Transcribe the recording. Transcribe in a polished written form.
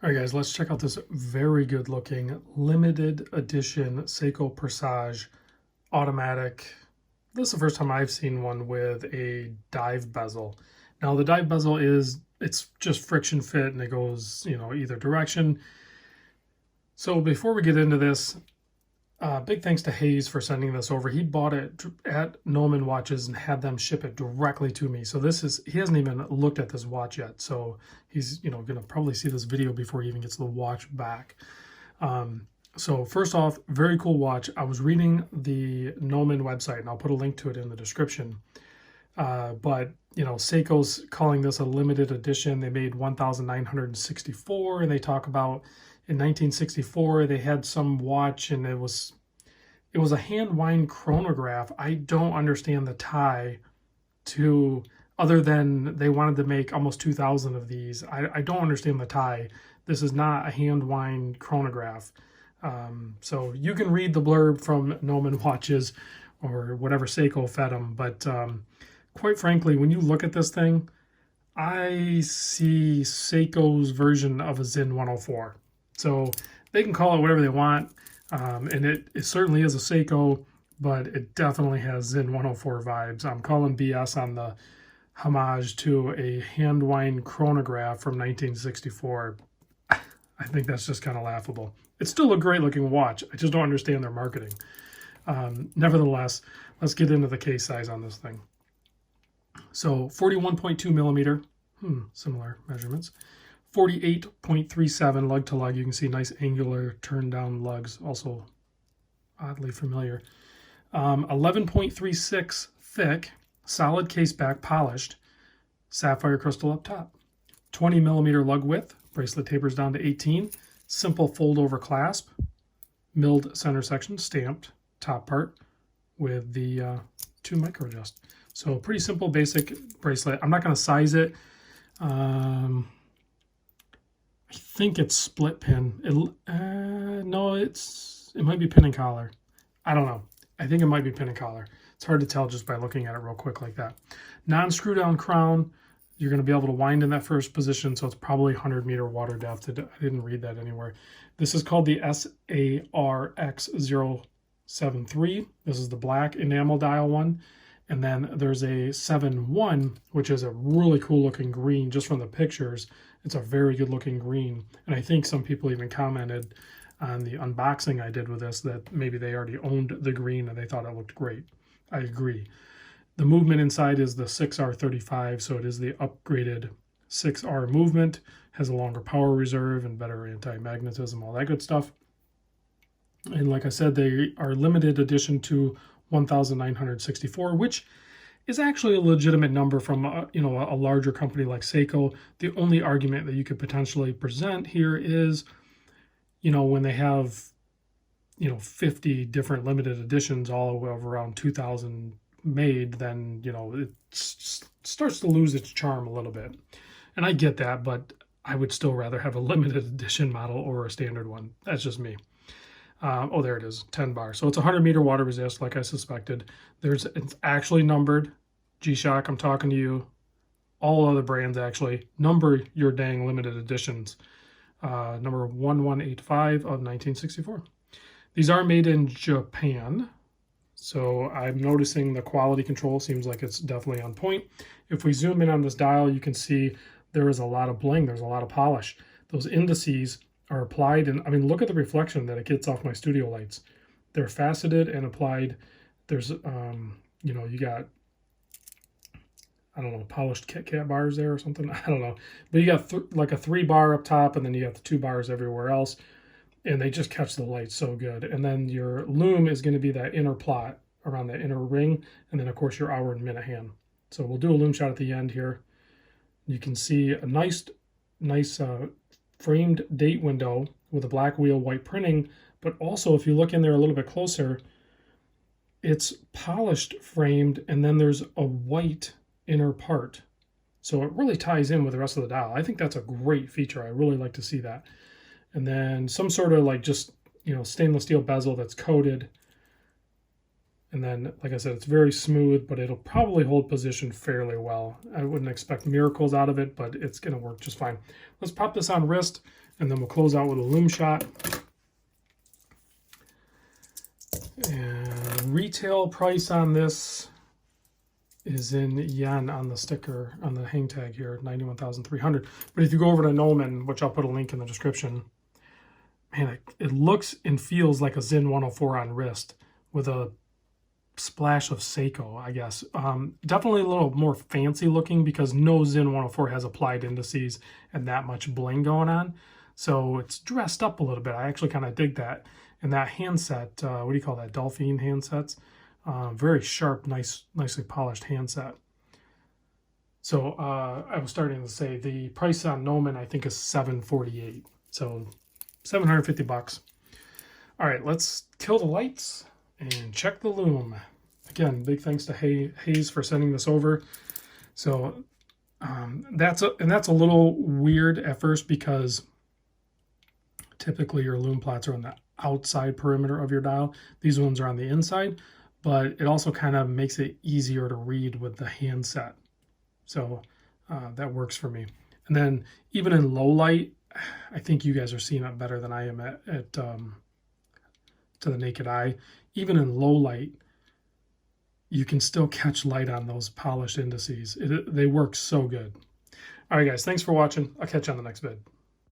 All right, guys, let's check out this very good looking limited edition Seiko Presage automatic. This is the first time I've seen one with a dive bezel. Now the dive bezel it's just friction fit and it goes, either direction. So before we get into this, big thanks to Hayes for sending this over. He bought it at Noman Watches and had them ship it directly to me. So he hasn't even looked at this watch yet. So he's, going to probably see this video before he even gets the watch back. So first off, very cool watch. I was reading the Noman website, and I'll put a link to it in the description. But Seiko's calling this a limited edition. They made 1,964, and they talk about in 1964 they had some watch, and it was a hand wind chronograph. I don't understand the tie to, other than they wanted to make almost 2,000 of these. I don't understand the tie. This is not a hand wind chronograph. So you can read the blurb from Noman Watches or whatever Seiko fed them, but quite frankly, when you look at this thing, I see Seiko's version of a Sinn 104. So they can call it whatever they want, and it certainly is a Seiko, but it definitely has Sinn 104 vibes. I'm calling BS on the homage to a hand wind chronograph from 1964. I think that's just kind of laughable. It's still a great looking watch. I just don't understand their marketing. Nevertheless, let's get into the case size on this thing. So 41.2 millimeter, similar measurements. 48.37 lug to lug. You can see nice angular turn down lugs, also oddly familiar. 11.36 thick, solid case back, polished, sapphire crystal up top. 20 millimeter lug width, bracelet tapers down to 18. Simple fold over clasp, milled center section, stamped top part with the 2 micro adjust. So pretty simple, basic bracelet. I'm not going to size it. I think it's split pin. No, it might be pin and collar. I don't know. I think it might be pin and collar. It's hard to tell just by looking at it real quick like that. Non-screw down crown. You're going to be able to wind in that first position, so it's probably 100 meter water depth. I didn't read that anywhere. This is called the sarx073. This is the black enamel dial one. And then there's a 7-1, which is a really cool looking green just from the pictures. It's a very good looking green. And I think some people even commented on the unboxing I did with this that maybe they already owned the green and they thought it looked great. I agree. The movement inside is the 6R35, so it is the upgraded 6R movement, has a longer power reserve and better anti-magnetism, all that good stuff. And like I said, they are limited edition to 1,964, which is actually a legitimate number from a larger company like Seiko. The only argument that you could potentially present here is, when they have 50 different limited editions, all of around 2,000 made, then it starts to lose its charm a little bit. And I get that, but I would still rather have a limited edition model or a standard one. That's just me. Oh, there it is, 10 bar. So it's 100 meter water resist, like I suspected. It's actually numbered. G-Shock, I'm talking to you. All other brands actually number your dang limited editions. Number 1185 of 1964. These are made in Japan. So I'm noticing the quality control seems like it's definitely on point. If we zoom in on this dial, you can see there is a lot of bling. There's a lot of polish. Those indices are applied, and I mean, look at the reflection that it gets off my studio lights. They're faceted and applied. There's, you got, I don't know, polished Kit Kat bars there or something. I don't know. But you got like a 3 bar up top, and then you got the 2 bars everywhere else. And they just catch the light so good. And then your loom is going to be that inner plot around that inner ring. And then, of course, your hour and minute hand. So we'll do a loom shot at the end here. You can see a nice framed date window with a black wheel, white printing. But also, if you look in there a little bit closer, it's polished framed, and then there's a white inner part. So it really ties in with the rest of the dial. I think that's a great feature. I really like to see that. And then some sort of stainless steel bezel that's coated. And then, like I said, it's very smooth, but it'll probably hold position fairly well. I wouldn't expect miracles out of it, but it's going to work just fine. Let's pop this on wrist And then we'll close out with a Loom Shot. And retail price on this is in yen on the sticker, on the hang tag here, 91,300. But if you go over to Nomen, which I'll put a link in the description, man, it looks and feels like a Sinn 104 on wrist with a splash of Seiko, I guess. Definitely a little more fancy looking because no Sinn 104 has applied indices and that much bling going on. So it's dressed up a little bit. I actually kind of dig that. And that handset, what do you call that? Delphine handsets. Very sharp, nicely polished handset. So I was starting to say the price on Nomen I think is $748. So $750. All right, let's kill the lights and check the loom. Again, big thanks to Hayes for sending this over. So that's a little weird at first because typically your loom plots are on the outside perimeter of your dial. These ones are on the inside, but it also kind of makes it easier to read with the handset. So that works for me. And then even in low light, I think you guys are seeing it better than I am at to the naked eye. Even in low light, you can still catch light on those polished indices. They work so good. All right, guys, thanks for watching. I'll catch you on the next vid.